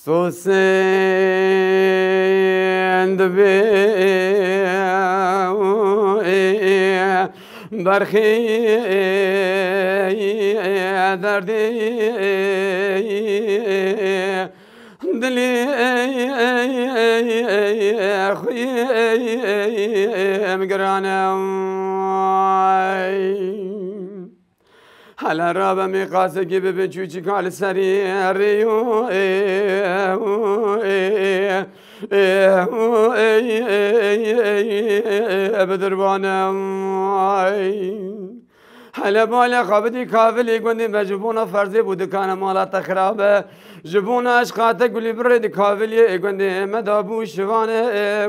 سوسند بی برخی دردی دلی خویم گرانم هلا رابا میقاسه که ببین چوچی کال سری ریو بدربانم هلا بالا خابدی کافلی گوندی به جبونا فرزی بود کان مالات خرابه جبونا اشقاته گلی برد کافلی گوندی مدابو شوانه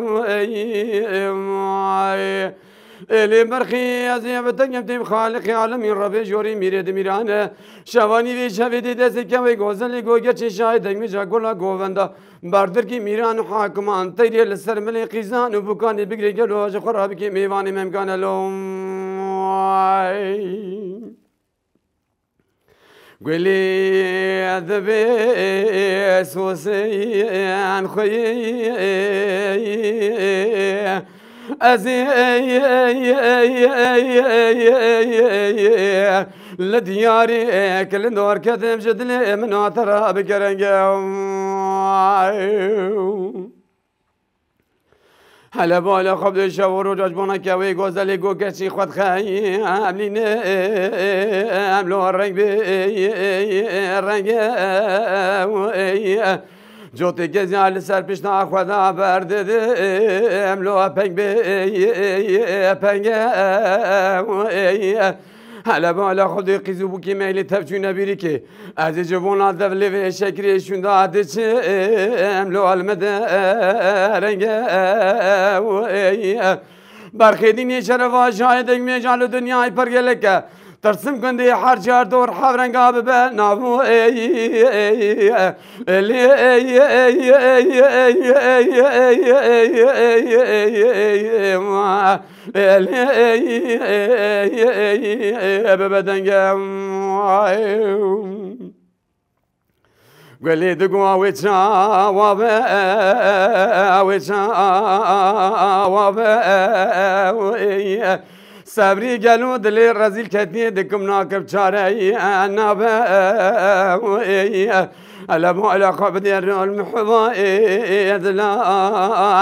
الی برخی از یه بتنگم تیم خالق عالمی ربی جوری میرد میرانه شوانی وی شویدی دست که وی گوزلی گوگه چه شاید می جا گلا گووندا بردر کی میران حاکمان تیری لسر ملی قیزان و بکانی بگری گلو اج خراب کی میوانی ممکان لوم گلی ادبی سوسی ان خوی ازي لدياري كل نور كذب جدلي من عطرها بكرنجة هلا بالا خبز شاور و جاجبونا كوي غزالي گو كشي خود خاي عاملين عملوا الرنگ رنگ جوتی که زیال سر پیشنا خدا برده املو پنگ پنگ هلا بالا خودی قیزو بو کی میلی تفجون بیری که از جوان دفلی و شکری شونده عادش املو المده رنگ برخیدی نیشر و شاهد میجال دنیای پر گلکه ترسم كندي حرجار دور حفرن قاب بنافو قولي دقوا ويتشا وابا صبری گلو دلی رزیل کتنی دکم ناکب چاره نابه علمو علاقه بدیر المحبا دلا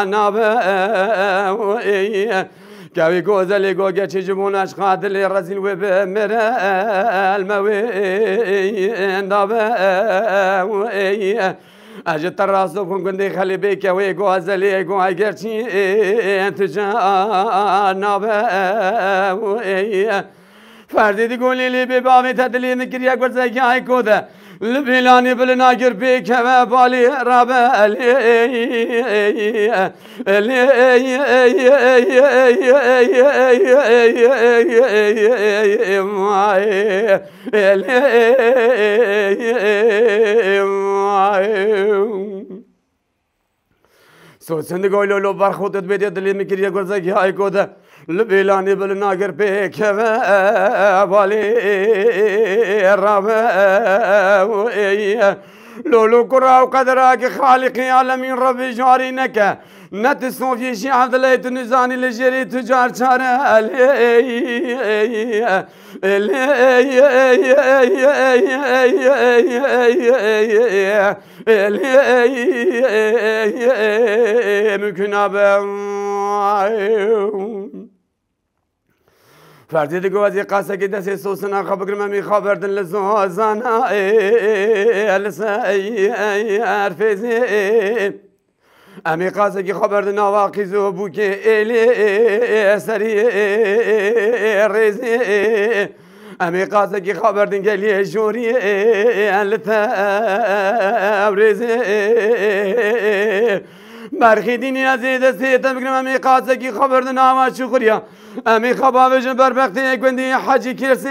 نابه كاوي گوزلی گوگه چی جمونش قاتل رزیل و بمره الموی نابه اجت الراسو كون كندي خلي بيك وي غازلي غو اگرچی انتجا نابه فردي دي قولي لي ببامي تدلي مكريا قرزي هاي كوده لبلاني بالناقر بيك ما بالي رابه سوسند گویلو لو برخودت بیدی دلی میکریه گرزگی های کوده لبیلانی بالناگر پیک و بالی رابه لولو کرا و قدرا که خالقی عالمین ربی جاری نکه نت صوفی شی عبد الله تنزانی لجری تجار چاره ممکن ابم فردی دیگه از قصه که دست سوسنا خبر من میخبردن لزوزانا السیارفزی امی قصه که خبردن واقعی بو که الی سری رزی امی قصه که خبردن گلی جوری التابرزی برخیدینی از دستی تبگرم امی قصه که خبردن آواز شکریا امی خبابش بربختی گندی حجی کرسی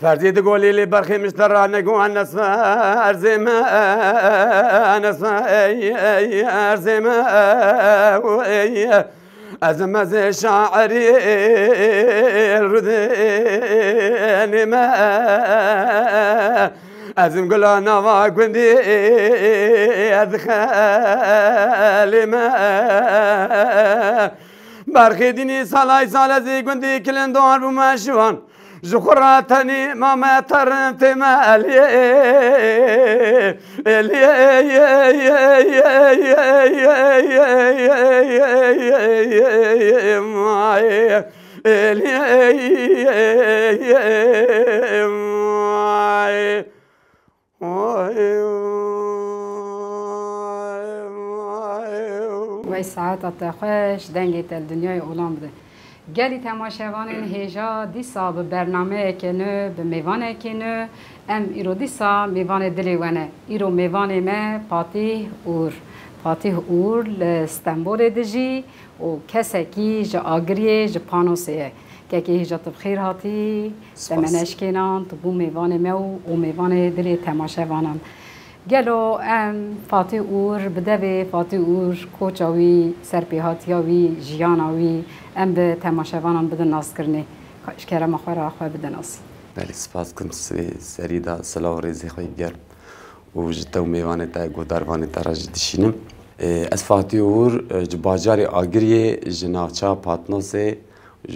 فردي تقولي لي برخي مشترى نقوى النسمة أرزمة نسمة أرزمة أزم زي شاعري الردين ما أزم قلا نوا قندي أدخل ما برخي ديني صلاي صلاة زي قندي كلن دوار بمشوان زخراتني ما ترنت مالي وی ساعت خوش دنگی الدنیای اولام بده گلی تماشاوان هیجا دیسا به برنامه کنه به میوانه کنه ام ایرو دیسا میوان دلیوانه ایرو میوان ما پاتیه اور استنبول دجی و کسی کی جا آگریه جا پانوسیه که هیجا تبخیر هاتی تمنش کنان تو بو میوان ما و میوان دلی تماشاوانم گلو ام فاتی اور بدوی فاتی اور کوچاوی سرپیهاتیاوی جیاناوی ام به تماشاوانان بدن ناس کرنی اشکره مخوره خواه بدن ناسی بله سپاس کن سریدا سلاو ریزی خوی گرم و جتو میوانه تا گوداروانه تا راج دشینم از فاتی اور باجاری آگریه جناوچا پاتنوسه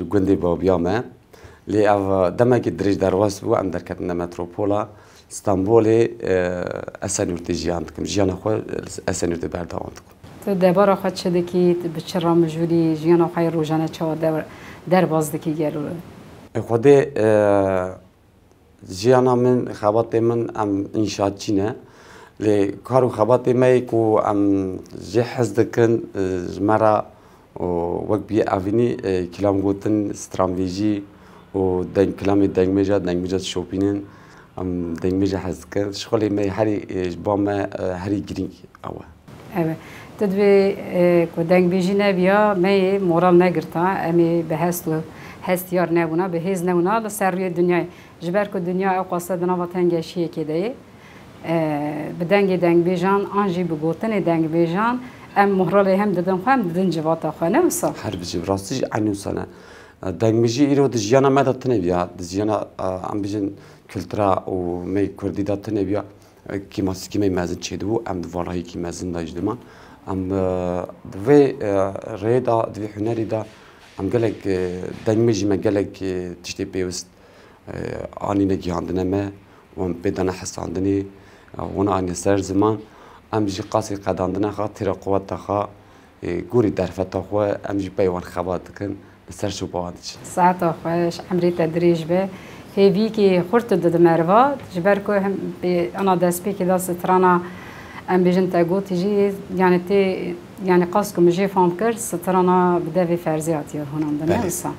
گنده بابیامه لی او دمه درج درواس بو ام درکتن متروپولا استانبول اسنورتی جیان دکم جیان خو اسنورتی برداوند کن تو دبار خود شده کی به چرا مجوری جیان خو روزانه چا در باز دکی گلو خود جیانا من خبات من ام انشاء چینه لی کارو خبات می کو ام جهز دکن مرا وقت بی اوینی کلام گوتن استراتژی و دنگ کلام دنگ میجا شوپینن ام دنگ میجا حز کرد شغلی می هری بام هری گرینگ اوه اوه تدوی کو دنگ بیجی نبیا می مورال نگرتا امی به هستیار نبونا به هیز نبونا لسری دنیای جبر کو دنیا او قصد نواتنگشیه کده به دنگ بیجان آنجی بگوتن دنگ بیجان ام مهرالی هم دادن خواهم دادن جوات خانه وصل هر بچه براستی عنو سنه دنگ میجی ایرو دجیانا مدت نبیا دجیانا ام بیجن کلترا و می کردی دات نبیا کی ماسی کی می مزن چیدو ام دوالایی کی مزن داشتم ام دوی ریدا دوی هنری دا ام گلک دنگ میجی مگلک تشتی پیوست آنی نگیاندنه ما و بدن حساندنی و آنی سر زمان ام جی قاسی قداندنه خا تیر قوت خا گوری درفت خو ام جی پیوان خبات کن سر شو بادش ساعت خوش عمری تدریج به هیوی که خورت داد مروا جبر کو هم انا دست پی که دست ترانا ام بیجن تاگو تیجی یعنی قاس کو مجی فهم کرد سترانا بدوی فرزیاتی هنام دنیا اصلا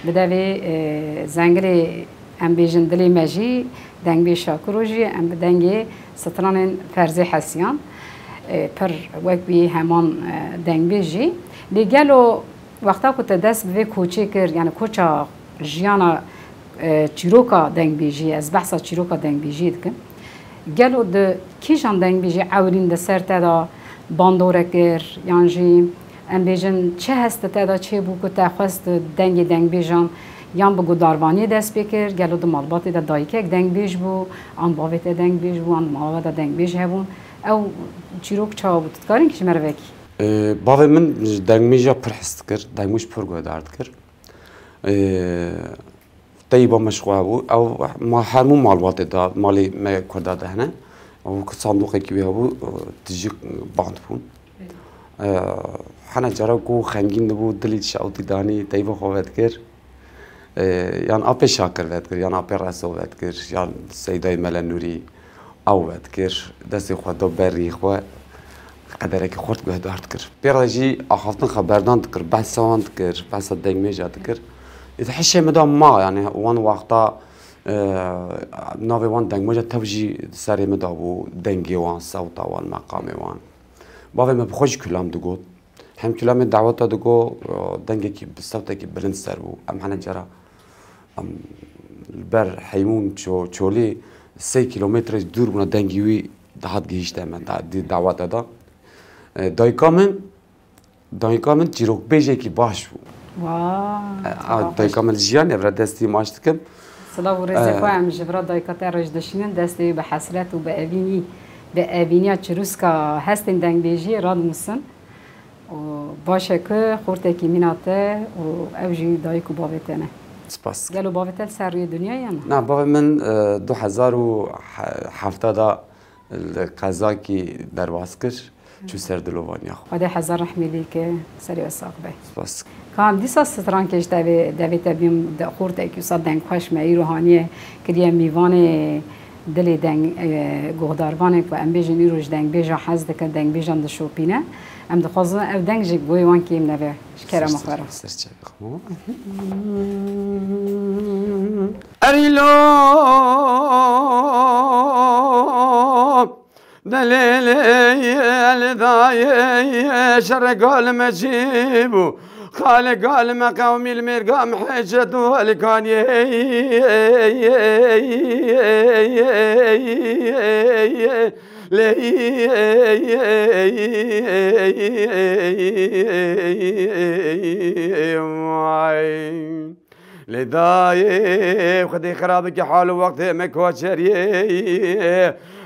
بدوی زنگری ام بیجن دلی مجی دنگ بی شاکروجی ام بدنگی ستران فرزی حسیان پر وقت بی همان دنگ بیجی لیگلو وقتا که دست به کوچه کرد یعنی کوچه جیانا چیروکا دنگ بیجی از بحثا چیروکا دنگ بیجی دکن گلو ده کیشان دنگ بیجی عورین ده سر تدا باندوره کر یعنی ام بیجن چه هست تدا چه بو که تخواست دنگ بیجان یان بگو داروانی دست بکر گلو ده مالباتی ده دایکه دنگ بیج بو آن باویت دنگ بیج بو آن مالبات دنگ بیج هبون او چیروک چا بود تکارین کش مروکی باوی من دنگ میجا پرحست کرد دنگ میج پر گودارد کرد تایبا مشغول بود او ما همون مالبات دا مالی ما کرده دهنه او که صندوقی که بیا بود تیجی باند بود حنا جرا کو خنگین بود دلیت شاوتی دانی تایبا خواد کرد یان آب شاکر واد کرد یان آب رسو واد کرد یان سیدای ملنوری او واد کرد دستی خود دو بری خو قدره که خورد به دارد کرد پیراجی آخفتن خبردان کرد بحث آند کرد بحث دنگ میجاد کرد إذا حشة مدام ما يعني وان وقتا ناوي وان دنگ مجا توجي سري مدابو دنگي وان صوتا وان مقامي وان باوي ما بخوش كلام دقو هم كلام دعوتا دقو دنگي كي بصوتا كي بلند سر بو ام حنا جرا ام بر حیمون چولی 3 کیلومتر دور بنا دنگیوی دهات گیشته من دعوت دادا دایکا من چیروک بیجه کی باش بود دایکا من جیان ابرا دستی ماشت کم صلاة ورزق وعم جبرا دایکا ترج دشینن دستی به حسرت و به اوینی چروسکا هستن دنگ بیجی راد مسن و باشه که خورده کی میناته و اوجی دایکو باوتنه سپاس گلو باوتل سر روی دنیا یا نه؟ نه بابا من 2007 القضا کی درواز کش چو سر دلوانی خو خدا هزار رحمتی که سری وساق به سپاس کام دیسا ستران کش دویت بیم خورده کی صد دنگ خوش می روحانیه که میوان دلی دنگ گهداروانه و ام بیجنی روش دنگ بیجا حز دکن دنگ بیجان دشوپینه ام دخوازن او دنگ جی گوی وان کیم نوه شکر مخبره سرچه بخمو اریلو دلیلی الدای شرقال مجیبو خالق قال قومي المرقام حجت والكاني لداي خدي خرابك حال وقت مكوشري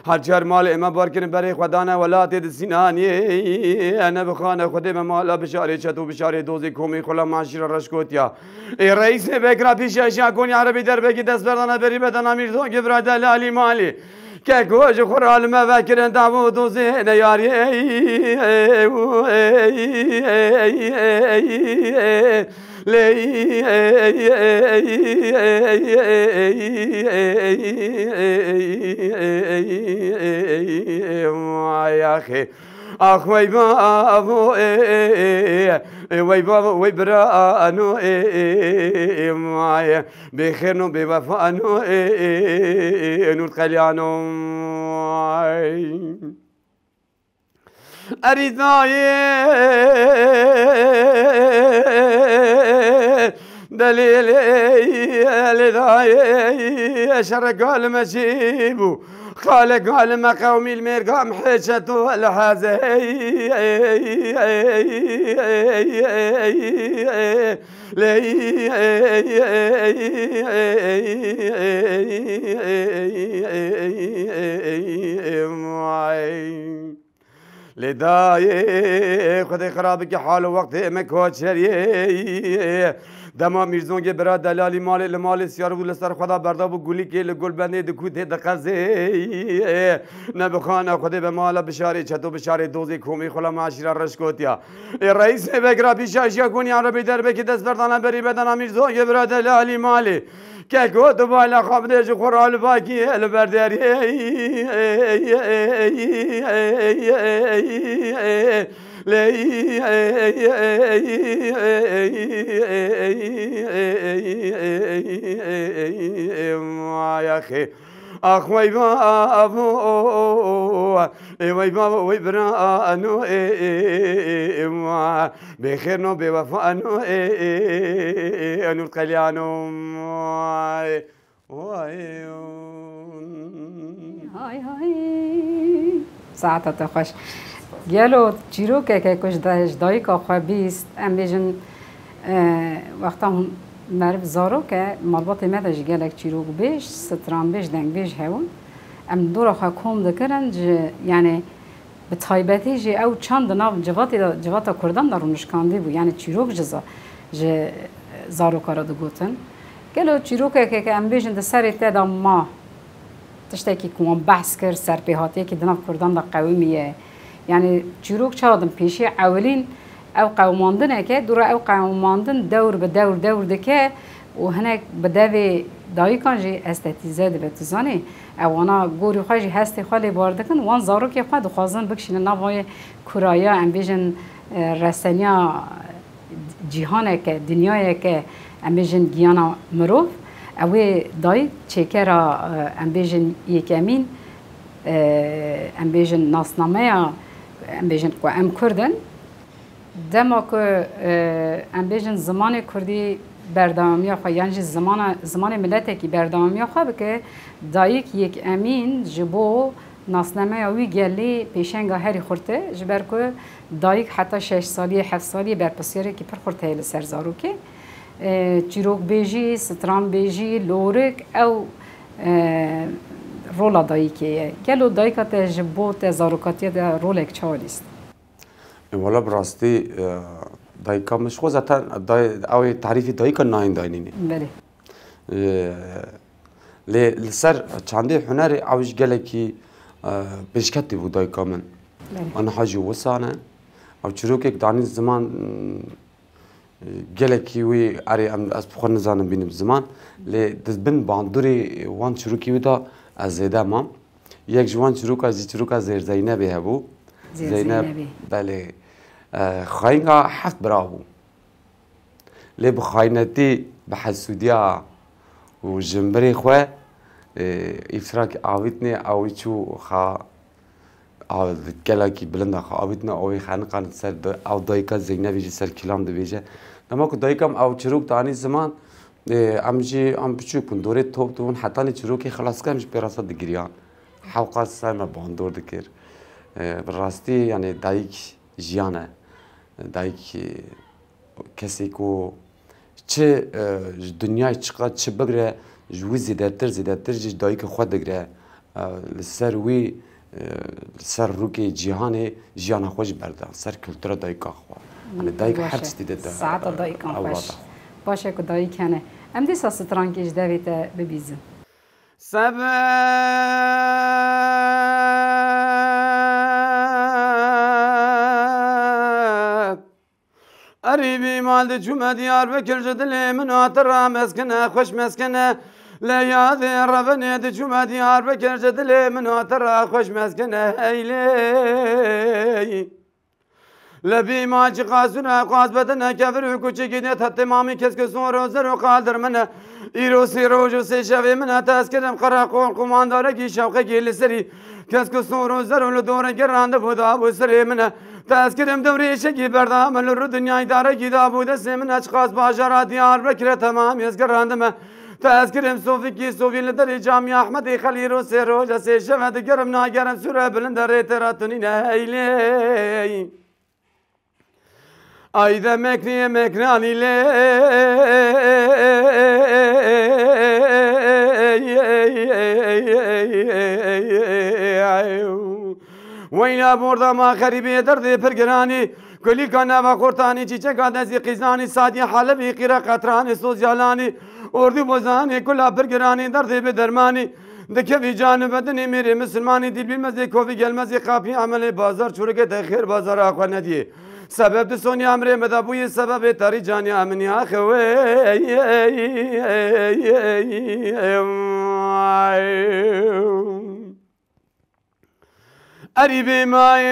هرچر مال اما بارکن برای خدانه ولات سینانی انا بخانه خودم مالا بشاره چتو بشاره دوزی کومی خلا معاشر رشکوتیا ای رئیس بکرا پیش اشیا کنی عربی در بگی دست بردانه بری بدن امیر دو که برای دلالی مالی که گوش خورال مفکرن دعو دوزی نیاری يا أخي أخ ويبابو ويبابو ويبرانو معايا بخير بوفانو نور قليانو أريداي دليلي لذاي شرق المجيبو خالق علم قومي المرقام حجته الحازي لداي خدي خرابك حال وقت مكوشري دما میرزون که برای دلالی مال سیار بود لسر خدا بردا بود گلی که لگل بنده دکوته دقزه نبخانه خدا به مالا بشاره چطو بشاره دوزی کومی خلا معاشر رشکوتیا رئیس بگرا پیشا اشیا کنی عربی در بکی دست بردانه بری بدن میرزون که برای دلالی مالی که گوت بالا خواب دیش خورال باکی البرداری يا أخي أخ ويبابو ويبابو ويبرانو بخير نو بوفانو نور قليانو هاي ساعة تخش گلو چیرو که کش دایی که خواه بیست ام بیجن وقتا هم مرف زارو که مربوط مدش گلک چیرو بیش ستران بیش دنگ بیش هون ام دور خواه کم دکرن یعنی به تایبتی جی او چند ناو جواتا کردن در نشکاندی بود یعنی چیروک جزا زارو کارا دو گوتن گلو چیروک که ام بیجن ده سری تیدا ما تشتاکی که بحث کرد سرپیهاتی که دناف کردن در قویمیه يعني چیروک چادم پیشی اولین او قوماندنه که دور او قوماندن دور به دور دکه و هناك بدوی دایی کنجی استاتیزه ده بتزانی اوانا گوری خواهی هستی خالی باردکن وان زارو که خواه دخوازن بکشین نوای کرایا امبیجن رسانیا جهانه که دنیای که امبیجن گیانا مروف اوی دایی چکرا امبیجن یکمین امبیجن ناسنامه امبیجن که ام کردن دما که امبیجن زمان کردی بردامی خو یعنی زمان ملت کی بردامی خو بکه دایک یک امین جبو ناسنامه اوی گلی پیشنگا هری خورته جبر کو دایک حتی 6 سالی 7 سالی بر پسیاره کی پر خورته ل سرزارو که چیروک بیجی ستران بیجی لورک او رولا دایکیه گلو دایکات جبو تزاروکاتی ده رولک چالیست والا براستی دایکا مش خو زتا او تعریف دایکا ناین داینینی بله لسر چنده هنر اوج گلکی بشکتی بود دایکا من انا حاجی وسانه او چروک دانی زمان گلکی وی اری از بخور نزانم بینم زمان لی دزبن باندوری وان چروکی وی دا از زیده مام یک جوان چروک از زیر زینبی هبو زینب بله خاینگا حفت برابو لی بخاینتی بحسودیا و جنبری خواه افتراک آویتنی آوی چو خا گلکی بلند خا آویتنی آوی خانقان سر او دایکا زینبی جی سر کلام دو بیجه نما که دایکم او چروک دانی زمان ام بچو کن دوره توپ دون حتی نی چروکی خلاص کنمش براسات دگریان حوقات سر ما باندور دکر براستی یعنی دایک جیانه دایک کسی کو چه دنیای چقدر چه بگره جوی زیادتر جی دایک خود دگره لسر وی سر روکی جهانی جهان خوش برده سر کلتور دایکا خوا یعنی دایک هر چیزی ده ساعت دایکا خوش باشه که دایک هنه ام دیسا سترانکیش دویت ببیزن سبب قريبي مال جمع ديار بكر جدلي من واترا مسكنه خوش مسكنه لا ياذي ربني جمع ديار بكر جدلي من واترا خوش مسكنه هيلي لبي ما قاسنا قاس بدنا كفر وكوشي كده حتى مامي كسك صور وزر وقادر منه إيرو سيرو جو سيشافي منها تاسكرم قراقون قماندارة كي شوقة كي لسري كسك صور وزر ولدورة كراند بودا بوسري منه تاسكرم دوري شكي بردام الرو دنيا إدارة كي دابو دسي من أشخاص باشرات ديار بكرة تمام يزقراند ما تاسكرم صوفي كي صوفي لدري جامع أحمد خليرو سيرو جسي شفت قرم ناقرم سورة بلندر ريتراتنين هيلي ayda mekniye mekran ile وینا بردا ما خریبی درد پرگرانی کلی کنا و خورتانی چیچک آدزی قیزانی سادی حلبی قیره قطرانی سوزیالانی اردو بزانی کلا پرگرانی درد به درمانی دکوی جان بدنی میری مسلمانی دل بیمزی کوفی گلمزی قاپی عمل بازار چورگه تخیر بازار آخوا ندیه سبب دسونی امره مدابوی سبب تاری جانی امنی آخوی قریبی مای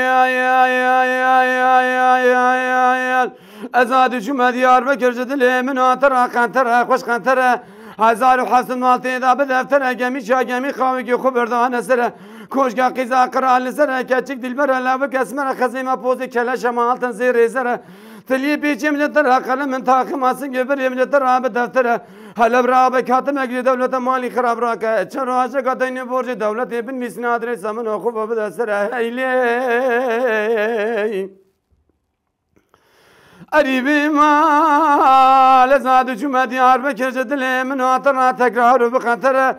ازاد جمع دیار بکر جدلی من آتره قنطره خوش قنطره هزار و حسن مالتی دا بدفتره گمی شا گمی خواهی که خوب بردانه سره کوشگاه قیزا قرال سره کچک دلبره لابک اسمره خزیمه پوزی کلش مالتن زیر زره تلی پیچی مجتره قلم من تاخم آسن گبری مجتره بدفتره حلب رابه کاتم اگری دولت مالی خراب راکه چرا عاشق دینی برج دولت بن میسن آدرس من خوب بدستره هیلی قریبی مال زاد جمع دیار بکر جدلی من آتنا تکرار و بخاطره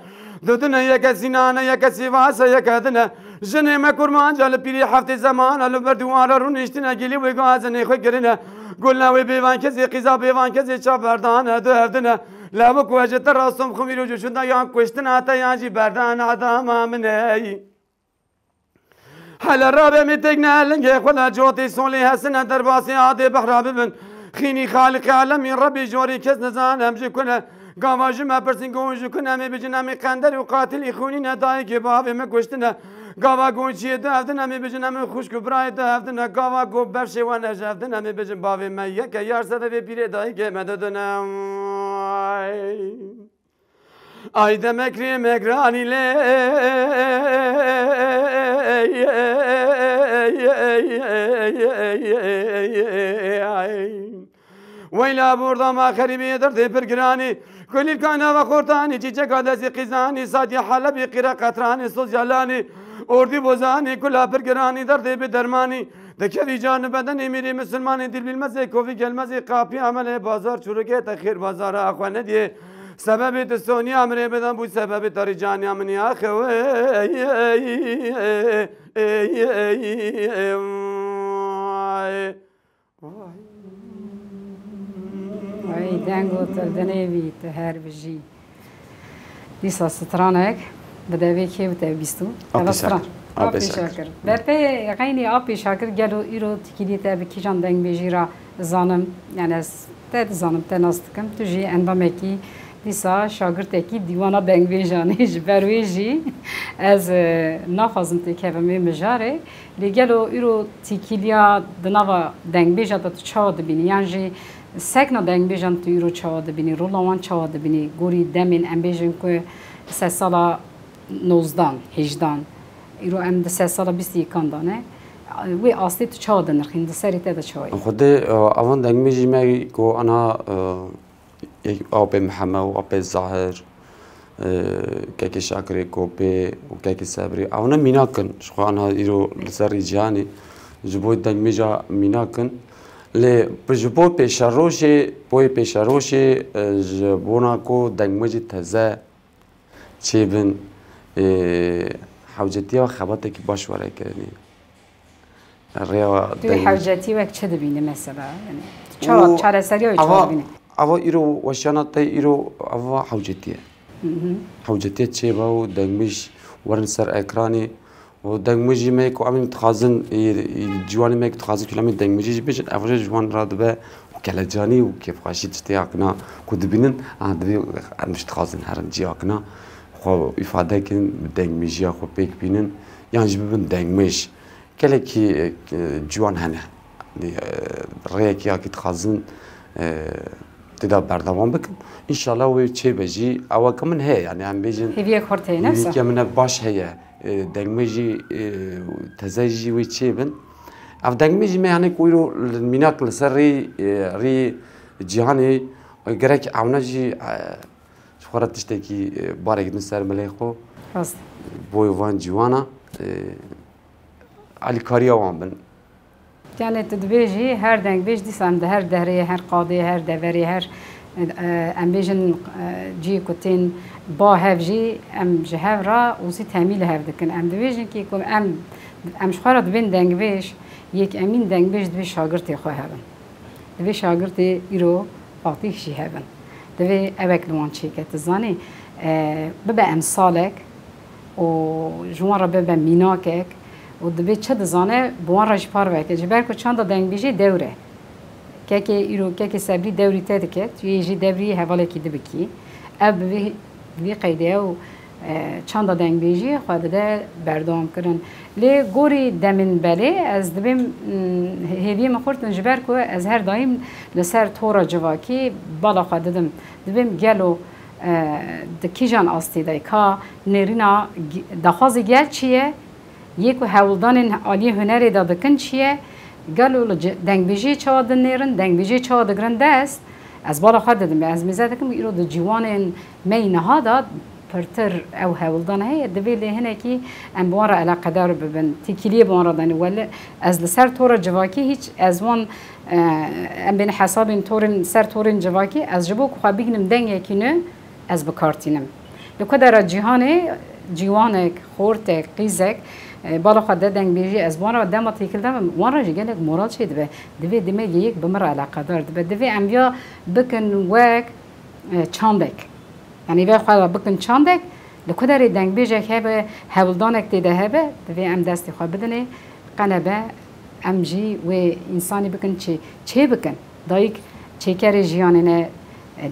دودنه یک سینانه یک سیواسه یک دنه جنه مکرمان جل پیری هفته زمان الو بردواره رو نشتنه گلی و گازنه خوی گرنه گلنه و بیوان کسی قیزا بیوان کسی چا بردانه دو هفدنه لابک وجه تراسم خمیرو جوشنده یا کشتنه تا یانجی بردان آدم آمنه حال رابع متقنا لنجي خلا جوتي صولي هسنا درباسي عادي بحراب بن خيني خالق عالمي ربي جوري كز نزان امجي كله قواج ما برسين قوج كنا مي بجنا مي قندر وقاتل اخوني نداي كباب ما كشتنا قوا قوشي دافدنا مي بجنا مي خوش كبراي دافدنا قوا قو برشي وانا جافدنا مي بجن بابي ما يك يار سبب بيري داي كمددنا ayda mekri mekrani le ويلا بردا ما خريبي درد برقراني كل الكائنات وخورتاني تيجك هذا قزاني صادي حلبي قرا قطراني سوزيالاني أردي بوزاني كلها برقراني دردي بدرماني دكذي جان بدني ميري مسلماني دل بالمزي كوفي كالمزي قابي عمله بازار شركة تخير بازار أخوان دي سبب تسوني أمري بدن بو سبب تاري جاني أمني أخوي وای دنگو تلدنی بی تهر بجی دیسا سترانک بدوی که بتو بیستو آبی شاکر بپی غینی آبی شاکر گلو ایرو تکیلی تا بکیجان دنگ بجیرا زانم یعنی از تد زانم تناستکم تو جی اندامه کی دیسا شاگرد کی دیوانا دنگ بجانی جبروی جی از نخوازم که به مجاره لگلو ایرو تکیلیا دنوا دنگ بجات تو چاد بینی یعنی سکنا دنگ بیجن تو ایرو چهاد بینی رولوان چهاد بینی گوری دمین ام بیجن که 3 سالا 19 18 ایرو ام 3 سالا 21 دانه وی اصلی تو چهاد نرخین دسری تدا چای خود اوان دنگ میجی می کو انا یک آب محمد و آب ظاهر که شاکری کوپی و که صبری اونا میناکن شو انا ایرو لسری جانی جبوی دنگ میجا میناکن لی بجبو پیشروشی جبونا کو دنگمجی تزه چی بن حوجتی و خباته کی باش وره کردنی ریا توی حوجتی وقت چه دبینه مثلا یعنی چهار سریای چهار بینه اوا ایرو وشانات ایرو اوا حوجتیه چی باو دنگمش ورن سر اکرانی و دنگمجی میک و امین تخازن جوانی میک تخازن کلامی دنگمجی بیشتر افراد جوان راد به کلاجانی و کیف خاشید اشتیاقنا کود بینن آدمی مش تخازن هرن جیاقنا خو ifade کن دنگمجی خو پیک بینن یعنی جبن دنگمج کلی کی جوان هنه ریا کی اکی تخازن تدا بردوام بکن ان شاء الله و چه بجی اوا کمن هی یعنی ام بیجن هیوی کورته نفسه که من باش هیه دنگمجی تزاجی و چه بن اف دنگمجی میانه کویرو میناک لسر ری جهانی گرک عونجی شخورت تشتکی بارک نسر ملیخو راست بوی وان جوانا علی کاریا وان بن یعنی تدبیجی هر دنگ بیج دیسم ده هر دهری هر قاضی هر دوری هر ام بیجن جی کتین با هفجی ام جهاv را اوسی تعمیل هف دکن ام دویجن کی کم ام شخارت بین دنگ بیش یک امین دنگ بیش دوی شاگرتی خواه هبن دوی شاگرتی ایرو آتیشی هبن دوی اوک لوان چی که تزانی ببه امثالک و جوان را ببه میناکک و دوی چه دزانه بوان راج پار وکه جبر کو چند دنگ بیجی دوره که ایرو که سبری دوری تد که توی جی دوری حواله کی دبکی اب وی قیده و چند دنگ بیجی خود ده بردام کردن لی گوری دمن بله از دبیم هدیه مخورتن جبر کو از هر دایم لسر تورا جواکی بالا خود دم دبیم گلو دکیجان آستی دای که نرینا دخوازی گل چیه یک هولدان عالی هنری دادکن چیه گلو دنگ بیجی چهاد نیرن دنگ بیجی چهاد گرنده است از بالا خود دادم از میزد کم ایرو د جوان می نهاد پرتر او هولدان هی دویل هنه کی ام بوارا علاقه دار ببن تکیلی بوارا دانی ولی از لسر تور جواکی هیچ از وان ام بین حساب تورن سر تورن جواکی از جبو که بگنم دنگ یکینه از بکارتینم لکدر جوانک خورتک قیزک بالا خود دنگ بیجی از وان را دم تیکل دم وان را جگلک مراد شد به دوی دمه یک بمر علاقه دار به دوی امیا بکن وک چاندک یعنی وی خواهد بکن چاندک لکدر دنگ بیجی که به هولدانک دیده هبه دوی ام دستی خواه بدنه قنبه ام جی و انسانی بکن چه بکن دایک چه کاری جیانه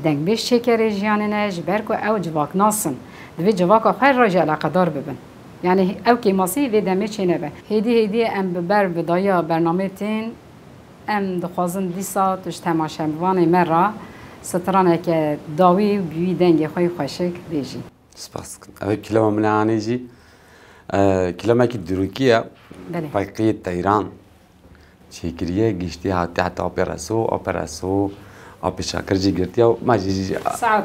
دنگ بیش چه کاری جیانه جبر کو او جواک ناسن دوی جواک آخر راج علاقه دار ببن یعنی او که ماسی وی دمه چی نبه هیدی ام ببر بدایا برنامه تین ام دخوازن دیسا توش تماشا بوانه مرا سترانه که داوی بیوی دنگی خوی خوشک بیجی سپاس کن اوه کلمه من آنیجی کلمه که دروکیه فقیه تیران چیکریه گشتی حتی اپراسو آبی شکر جی گرتی و ماجی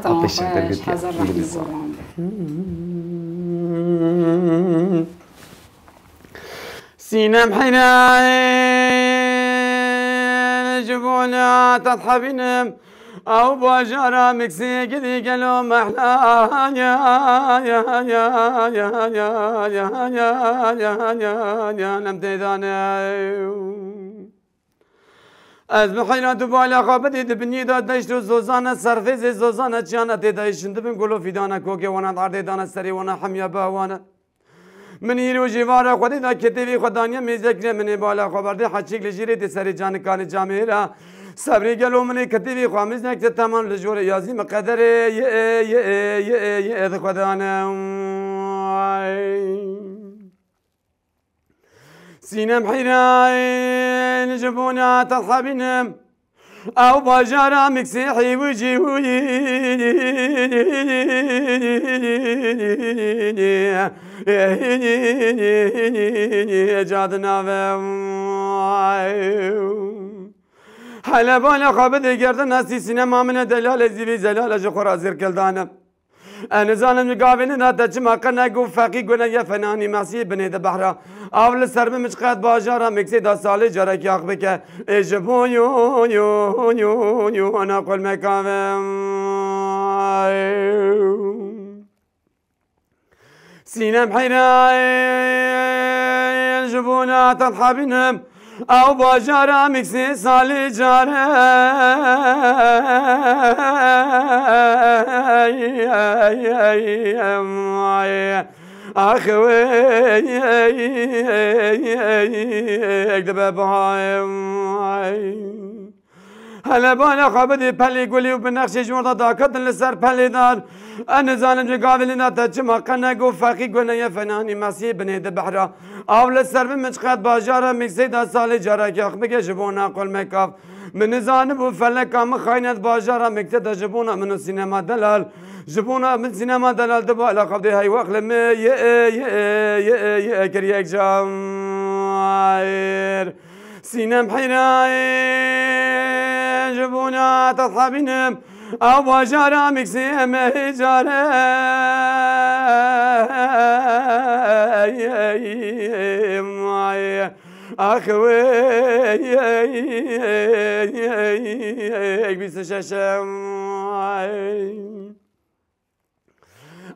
آبی شکر گرتی انگلیسی سینم حنان جبونا تضحبنم أو بجارة مكسي قدي قالوا محلا يا يا يا يا يا يا يا يا يا يا نمتدانا از بحيرة دبالة خابدي دبني دا دشتو زوزانا سرفيز زوزانا جانا تدايشن دبن قولو فيدانا كوكي وانا دار دانا سري وانا حميا باوانا من يرو جوارا خودي دا كتبي خدانيا ميزكري من بالا خبردي حچيك لجيري دي سري جان كان جاميرا صبري قالوا مني كتبي خامس نكت تمام لجور يازي مقدر ي خدانا سينم حيران جبونا تضحبنم أو بجارة مكسيحي وجيوي جادنا حلبان خابد گردن نسی سینما من دلال زیوی زلال جخورا زیر کلدانم أنا زالم مقابلين هذا جمع قنا جو فقي قلنا يا فناني مسيح بني البحرة أول سرب مش قاد باجارة مكسيد صالي جرك يا أخبك إجبو يو يو يو يو أنا أقول مكان سينم حيرا جبونا تضحبنهم أو باجارة مكسي صالي جارة أخوي أكتب بهاي هلا بانا خابدي بلي قولي وبنقش جوردا داكت لسر بلي دار أنا زالم جقابلنا تجمع قنا جو فقي قلنا يا فناني مسيح بني البحرة أول السر بمشقات باجارة مكسيدا صالي جارك يا أخبك جبونا قول مكاف من زانب وفلك عم خاينة باجارة مكتدا جبونا من السينما دلال جبونا من سينما دلال دبالا قبضي هاي واخلم يا كريك جامير سينم حيران جبونا تضحبنهم أو باجارة مكسيم هجارة أخوي بيس شاشم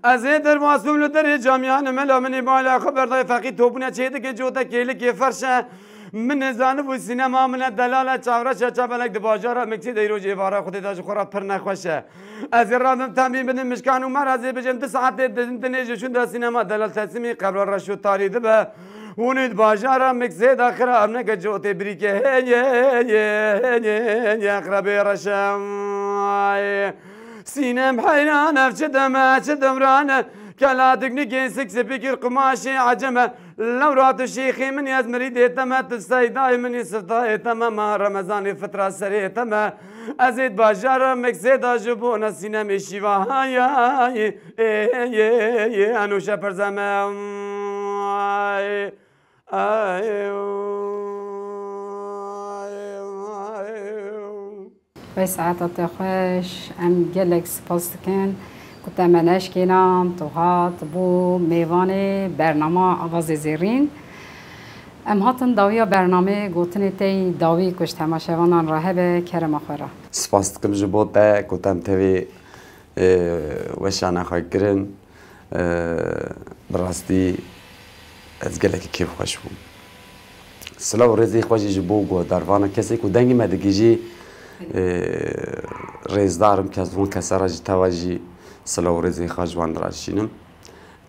أزيد الماسوم لدر جامعان ملا مني بالا خبر ضيف فقي توبنا شيدك جوتا كيلك فرشة من زانب السينما من الدلالة شاورا شابلك دباجارة مكسي ديرو جيفارا خدي داج خورا برنا خوشه از الرادم تامين بدن مشكان ومرازي بجم 2 ساعات دنيج شون دا سينما دلال تسمي قبل الرشو طاري دبه ونيد باجارة مكسي داخرة أمنك جوتي بريكه يا أقربي رشام سينم حيران أفشدم رانا كلا تقني جنسك سبيكر قماشي عجمة لو رات الشيخي من يزمري ديتما تستيداي من يسفتاي تما رمضان فترة سري تما أزيد باجارة مكسيدا جبونا سينما شيفا يا أنو شفر زمان وی ساعت خوش ام گلک سپاس کن كنت مناش كينام طغات بو ميوان برنامه آواز زيرين ام هاتن داوية برنامه گوتني تي داوي كش تماشاوانان راهبه كرم خورا سپاس دکم جبوته كنتم تبي وشانا خاكرن براستي از گلک كيف خوش بوم سلاو رزي خوشي جبو گو داروانا کسی که دنگی مدگیجی رزدارم که از اون کسراجی تواجی سلاو رزي خاجوان راشينم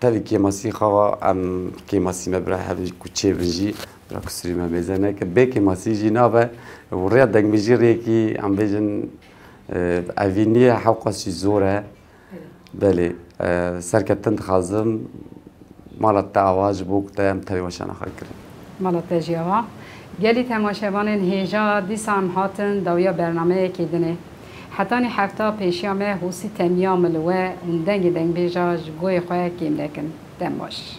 تبي كيماسي خوا ام كيماسي مبرا هبي كوتشي بنجي برا كسري ما بيزنا كبي كيماسي جنابه وريا دنگ بيجي ريكي عم بيجن افينيه حوقسي زوره بله سركتن خازم مالت تعواج بوك تام تبي وشانا خاكر مالت جيوا گلی تماشاوانین هیجا دیسان هاتن داویا برنامه کیدنه حتانی هفته پیشیامه حوسی تمیام لوه اون دنگ بیجاج گوی خواه کیم لکن دم باش